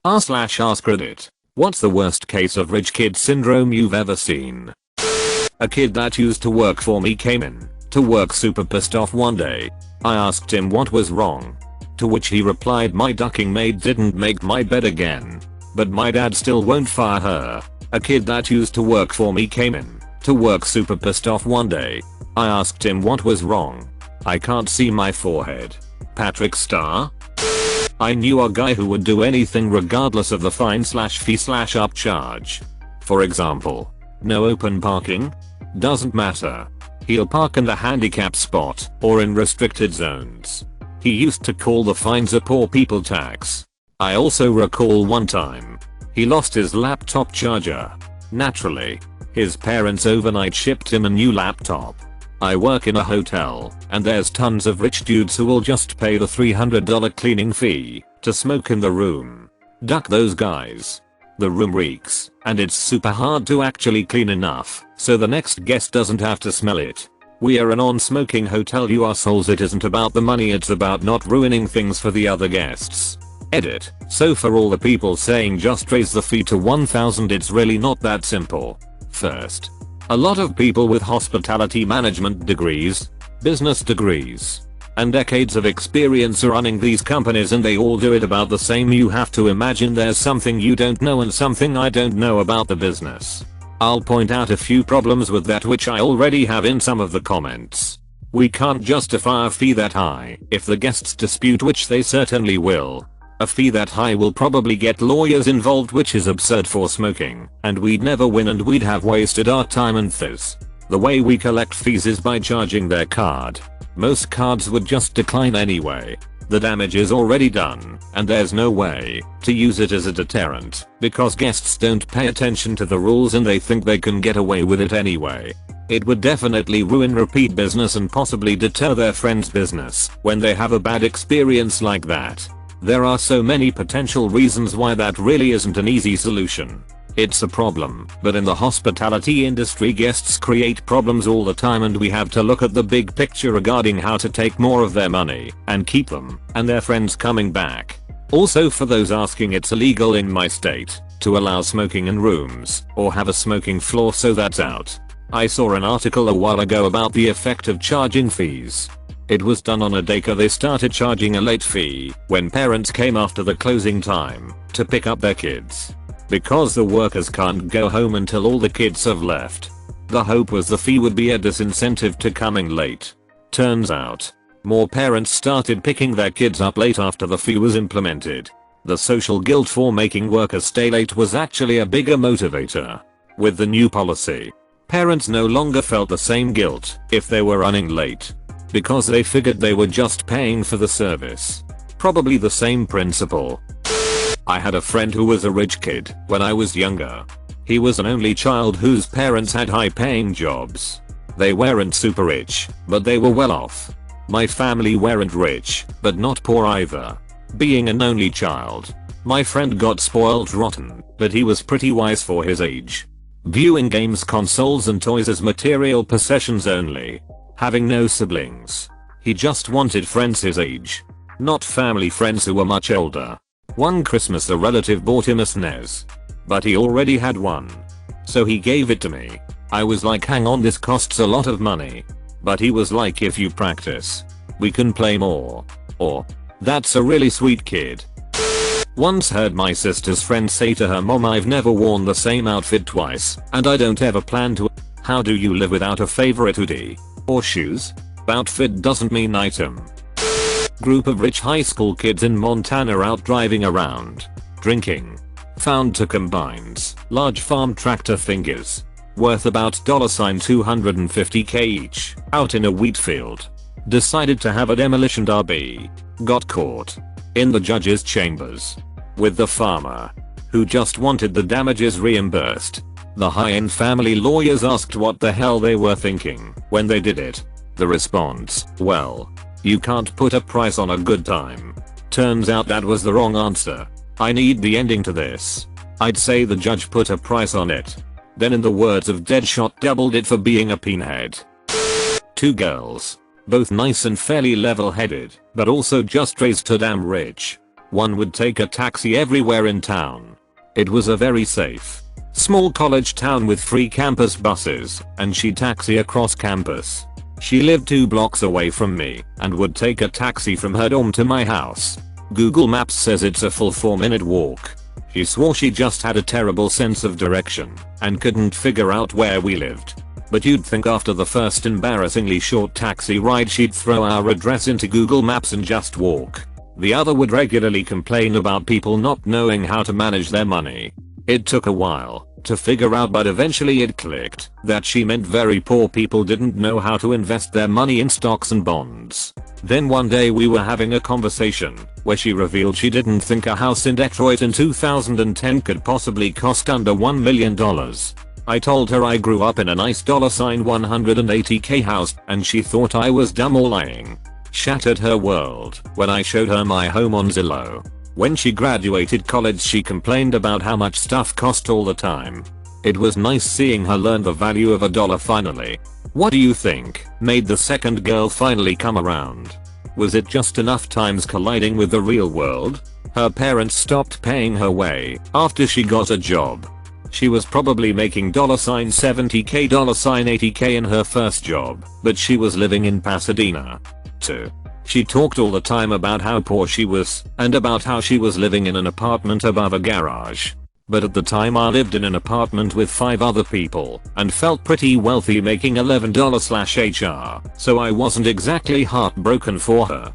r/AskReddit. What's the worst case of rich kid syndrome you've ever seen? A kid that used to work for me came in to work super pissed off one day. I asked him what was wrong. To which he replied, my ducking maid didn't make my bed again. But my dad still won't fire her. A kid that used to work for me came in to work super pissed off one day. I asked him what was wrong. I can't see my forehead. Patrick Star? I knew a guy who would do anything regardless of the fine/fee/upcharge. For example, no open parking? Doesn't matter. He'll park in the handicap spot or in restricted zones. He used to call the fines a poor people tax. I also recall one time he lost his laptop charger. Naturally, his parents overnight shipped him a new laptop. I work in a hotel, and there's tons of rich dudes who will just pay the $300 cleaning fee to smoke in the room. Duck those guys. The room reeks, and it's super hard to actually clean enough so the next guest doesn't have to smell it. We are a non-smoking hotel, you assholes. It isn't about the money, it's about not ruining things for the other guests. Edit. So for all the people saying just raise the fee to 1,000, it's really not that simple. First, a lot of people with hospitality management degrees, business degrees, and decades of experience are running these companies, and they all do it about the same. You have to imagine there's something you don't know and something I don't know about the business. I'll point out a few problems with that which I already have in some of the comments. We can't justify a fee that high if the guests dispute, which they certainly will. A fee that high will probably get lawyers involved, which is absurd for smoking, and we'd never win and we'd have wasted our time and fizz. The way we collect fees is by charging their card. Most cards would just decline anyway. The damage is already done, and there's no way to use it as a deterrent because guests don't pay attention to the rules and they think they can get away with it anyway. It would definitely ruin repeat business and possibly deter their friends' business when they have a bad experience like that. There are so many potential reasons why that really isn't an easy solution. It's a problem, but in the hospitality industry guests create problems all the time, and we have to look at the big picture regarding how to take more of their money and keep them and their friends coming back. Also, for those asking, it's illegal in my state to allow smoking in rooms or have a smoking floor, so that's out. I saw an article a while ago about the effect of charging fees. It was done on a daycare. They started charging a late fee when parents came after the closing time to pick up their kids, because the workers can't go home until all the kids have left. The hope was the fee would be a disincentive to coming late. Turns out, more parents started picking their kids up late after the fee was implemented. The social guilt for making workers stay late was actually a bigger motivator. With the new policy, parents no longer felt the same guilt if they were running late, because they figured they were just paying for the service. Probably the same principle. I had a friend who was a rich kid when I was younger. He was an only child whose parents had high-paying jobs. They weren't super rich, but they were well off. My family weren't rich, but not poor either. Being an only child, my friend got spoiled rotten, but he was pretty wise for his age. Viewing games, consoles and toys as material possessions only. Having no siblings. He just wanted friends his age, not family friends who were much older. One Christmas a relative bought him a SNES, but he already had one, so he gave it to me. I was like, hang on, this costs a lot of money. But he was like, if you practice, we can play more. Or, that's a really sweet kid. Once heard my sister's friend say to her mom, I've never worn the same outfit twice, and I don't ever plan to. How do you live without a favorite hoodie or shoes? Outfit doesn't mean item. Group of rich high school kids in Montana out driving around, drinking. Found two combines, large farm tractor fingers, worth about $250K each, out in a wheat field. Decided to have a demolition derby. Got caught in the judge's chambers with the farmer, who just wanted the damages reimbursed. The high-end family lawyers asked what the hell they were thinking when they did it. The response, well, you can't put a price on a good time. Turns out that was the wrong answer. I need the ending to this. I'd say the judge put a price on it, then in the words of Deadshot, doubled it for being a pinhead. Two girls, both nice and fairly level-headed, but also just raised to damn rich, One would take a taxi everywhere in town. It was a very safe, small college town with free campus buses, and she'd taxi across campus. She lived 2 blocks away from me and would take a taxi from her dorm to my house. Google Maps says it's a full 4-minute walk. She swore she just had a terrible sense of direction and couldn't figure out where we lived. But you'd think after the first embarrassingly short taxi ride she'd throw our address into Google Maps and just walk. The other would regularly complain about people not knowing how to manage their money. It took a while to figure out, but eventually it clicked that she meant very poor people didn't know how to invest their money in stocks and bonds. Then one day we were having a conversation where she revealed she didn't think a house in Detroit in 2010 could possibly cost under $1 million. I told her I grew up in a nice $180K house and she thought I was dumb or lying. Shattered her world when I showed her my home on Zillow. When she graduated college she complained about how much stuff cost all the time. It was nice seeing her learn the value of a dollar finally. What do you think made the second girl finally come around? Was it just enough times colliding with the real world? Her parents stopped paying her way after she got a job. She was probably making $70K, $80K in her first job, but she was living in Pasadena. 2. She talked all the time about how poor she was and about how she was living in an apartment above a garage. But at the time I lived in an apartment with 5 other people and felt pretty wealthy, making $11/HR, so I wasn't exactly heartbroken for her.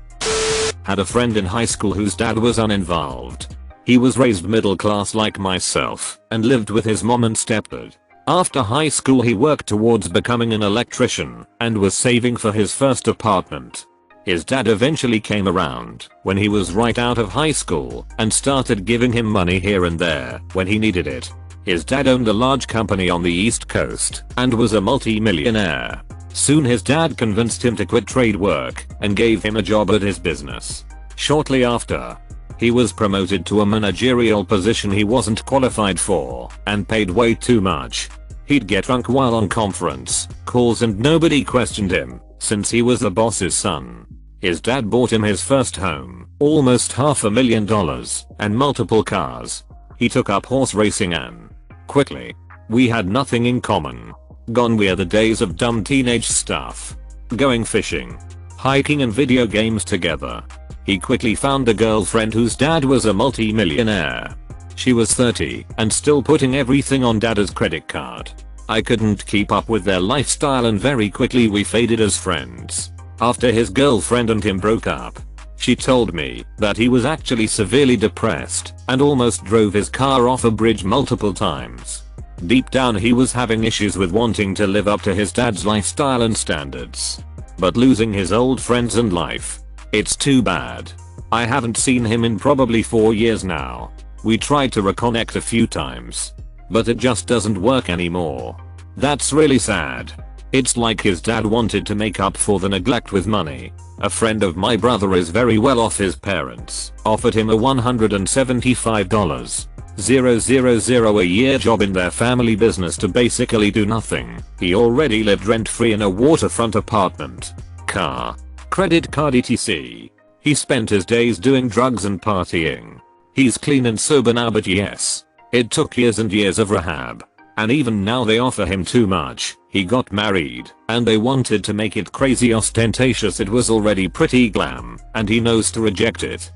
Had a friend in high school whose dad was uninvolved. He was raised middle class like myself and lived with his mom and stepdad. After high school he worked towards becoming an electrician and was saving for his first apartment. His dad eventually came around when he was right out of high school and started giving him money here and there when he needed it. His dad owned a large company on the East Coast and was a multi-millionaire. Soon his dad convinced him to quit trade work and gave him a job at his business. Shortly after, he was promoted to a managerial position he wasn't qualified for and paid way too much. He'd get drunk while on conference calls and nobody questioned him since he was the boss's son. His dad bought him his first home, almost $500,000, and multiple cars. He took up horse racing and quickly, we had nothing in common. Gone were the days of dumb teenage stuff. Going fishing, hiking and video games together. He quickly found a girlfriend whose dad was a multi-millionaire. She was 30 and still putting everything on dad's credit card. I couldn't keep up with their lifestyle and very quickly we faded as friends. After his girlfriend and him broke up, she told me that he was actually severely depressed and almost drove his car off a bridge multiple times. Deep down he was having issues with wanting to live up to his dad's lifestyle and standards. But losing his old friends and life, it's too bad. I haven't seen him in probably 4 years now. We tried to reconnect a few times, but it just doesn't work anymore. That's really sad. It's like his dad wanted to make up for the neglect with money. A friend of my brother is very well off. His parents offered him a $175,000 a year job in their family business to basically do nothing. He already lived rent-free in a waterfront apartment, car, credit card etc. He spent his days doing drugs and partying. He's clean and sober now, but yes, it took years and years of rehab. And even now they offer him too much. He got married and they wanted to make it crazy ostentatious. It was already pretty glam and he knows to reject it.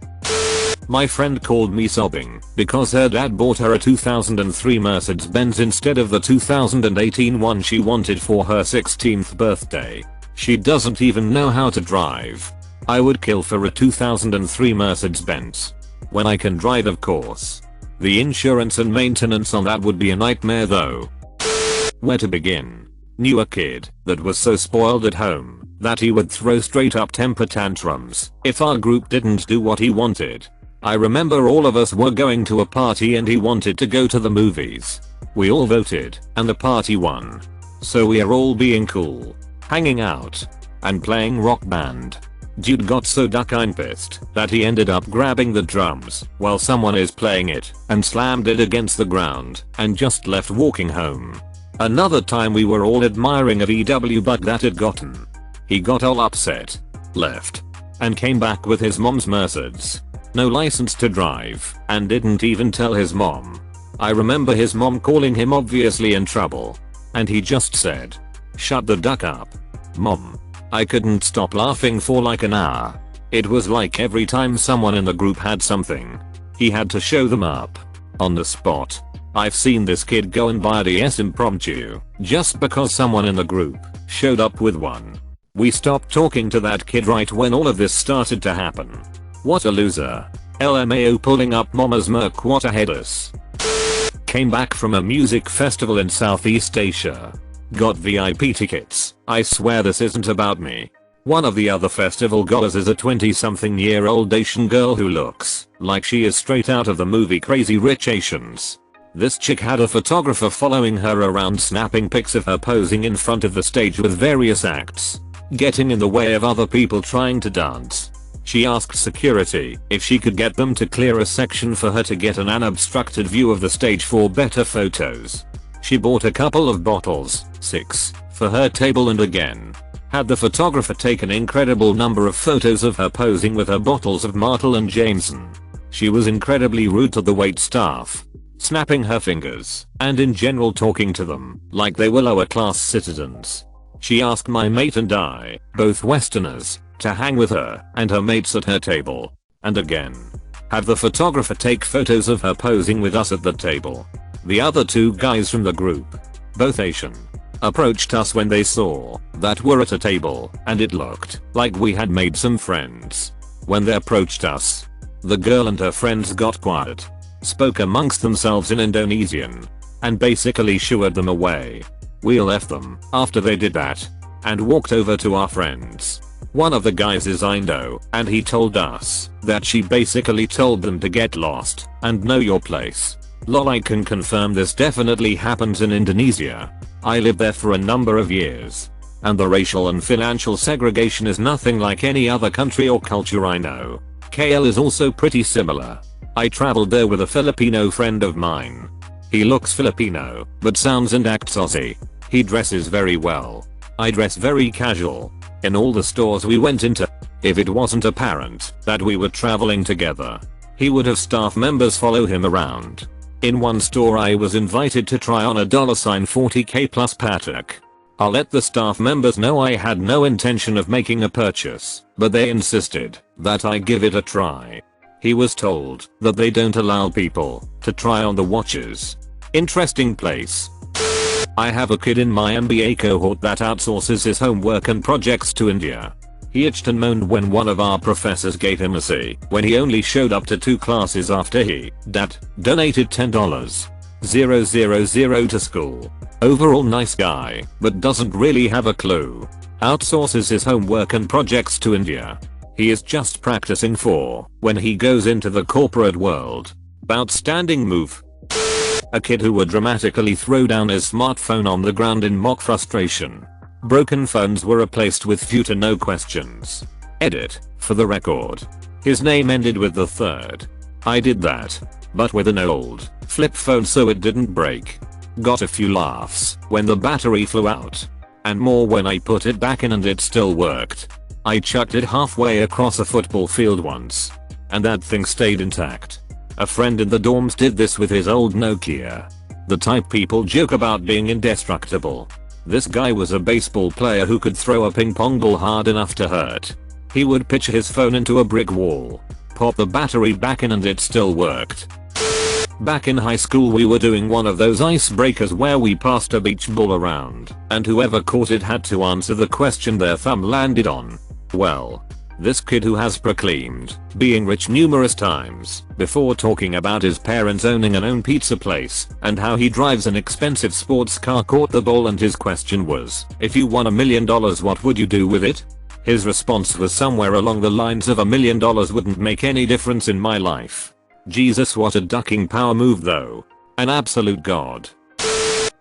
My friend called me sobbing because her dad bought her a 2003 Mercedes-Benz instead of the 2018 one she wanted for her 16th birthday. She doesn't even know how to drive. I would kill for a 2003 Mercedes-Benz. When I can drive, of course. The insurance and maintenance on that would be a nightmare though. Where to begin? Knew a kid that was so spoiled at home that he would throw straight up temper tantrums if our group didn't do what he wanted. I remember all of us were going to a party and he wanted to go to the movies. We all voted and the party won. So we are all being cool, hanging out, and playing rock band. Dude got so duck-eyed pissed that he ended up grabbing the drums while someone is playing it and slammed it against the ground and just left walking home. Another time we were all admiring a VW bug that had gotten. He got all upset, left, and came back with his mom's Mercedes. no license to drive, and didn't even tell his mom. I remember his mom calling him obviously in trouble. And he just said, "Shut the duck up, Mom." I couldn't stop laughing for like an hour. It was like every time someone in the group had something, he had to show them up. On the spot. I've seen this kid go and buy a DS impromptu, just because someone in the group showed up with one. We stopped talking to that kid right when all of this started to happen. What a loser. LMAO pulling up mama's Merc, what a headless. Came back from a music festival in Southeast Asia. Got VIP tickets. I swear this isn't about me. One of the other festival goers is a 20-something-year-old Asian girl who looks like she is straight out of the movie Crazy Rich Asians. This chick had a photographer following her around snapping pics of her posing in front of the stage with various acts, getting in the way of other people trying to dance. She asked security if she could get them to clear a section for her to get an unobstructed view of the stage for better photos. She bought a couple of bottles, 6, for her table and again had the photographer take an incredible number of photos of her posing with her bottles of Martell and Jameson. She was incredibly rude to the wait staff, snapping her fingers and in general talking to them like they were lower class citizens. She asked my mate and I, both Westerners, to hang with her and her mates at her table, and again had the photographer take photos of her posing with us at the table. The other 2 guys from the group, both Asian, approached us when they saw that we're at a table and it looked like we had made some friends. When they approached us, the girl and her friends got quiet, spoke amongst themselves in Indonesian, and basically shooed them away. We left them after they did that and walked over to our friends. One of the guys is Indo, and he told us that she basically told them to get lost and know your place. Lol, I can confirm this definitely happens in Indonesia. I lived there for a number of years, and the racial and financial segregation is nothing like any other country or culture I know. KL is also pretty similar. I traveled there with a Filipino friend of mine. He looks Filipino, but sounds and acts Aussie. He dresses very well. I dress very casual. In all the stores we went into, if it wasn't apparent that we were traveling together, he would have staff members follow him around. In one store I was invited to try on a $40K plus Patek. I let the staff members know I had no intention of making a purchase, but they insisted that I give it a try. He was told that they don't allow people to try on the watches. Interesting place. I have a kid in my MBA cohort that outsources his homework and projects to India. He itched and moaned when one of our professors gave him a C when he only showed up to 2 classes after he donated $10,000 to school. Overall nice guy, but doesn't really have a clue. Outsources his homework and projects to India. He is just practicing for when he goes into the corporate world. Outstanding move. A kid who would dramatically throw down his smartphone on the ground in mock frustration. Broken phones were replaced with few to no questions. Edit, for the record. His name ended with the 3rd. I did that, but with an old flip phone so it didn't break. Got a few laughs when the battery flew out, and more when I put it back in and it still worked. I chucked it halfway across a football field once, and that thing stayed intact. A friend in the dorms did this with his old Nokia. The type people joke about being indestructible. This guy was a baseball player who could throw a ping pong ball hard enough to hurt. He would pitch his phone into a brick wall, pop the battery back in and it still worked. Back in high school we were doing one of those icebreakers where we passed a beach ball around, and whoever caught it had to answer the question their thumb landed on. Well, this kid who has proclaimed being rich numerous times before talking about his parents owning an own pizza place and how he drives an expensive sports car caught the ball, and his question was, if you won $1 million what would you do with it? His response was somewhere along the lines of $1 million wouldn't make any difference in my life. Jesus, what a ducking power move though. An absolute god.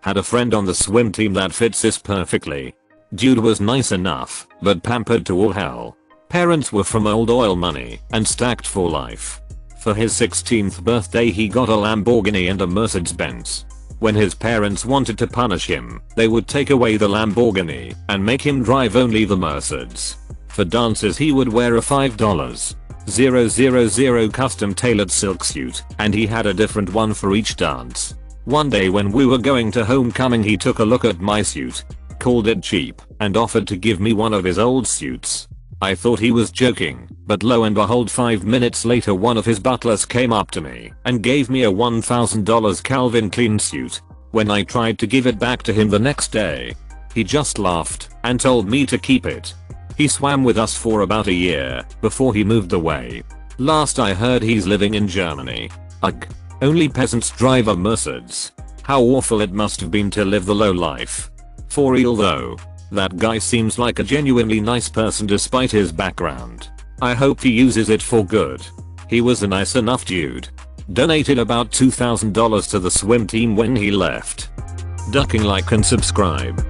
Had a friend on the swim team that fits this perfectly. Dude was nice enough, but pampered to all hell. Parents were from old oil money and stacked for life. For his 16th birthday he got a Lamborghini and a Mercedes-Benz. When his parents wanted to punish him, they would take away the Lamborghini and make him drive only the Mercedes. For dances he would wear a $5 000 custom tailored silk suit, and he had a different one for each dance. One day when we were going to homecoming he took a look at my suit, called it cheap, and offered to give me one of his old suits. I thought he was joking, but lo and behold 5 minutes later one of his butlers came up to me and gave me a $1,000 Calvin Klein suit. When I tried to give it back to him the next day, he just laughed and told me to keep it. He swam with us for about a year before he moved away. Last I heard he's living in Germany. Ugh. Only peasants drive a Mercedes. How awful it must have been to live the low life. For real though, that guy seems like a genuinely nice person despite his background. I hope he uses it for good. He was a nice enough dude. Donated about $2,000 to the swim team when he left. Ducking like and subscribe.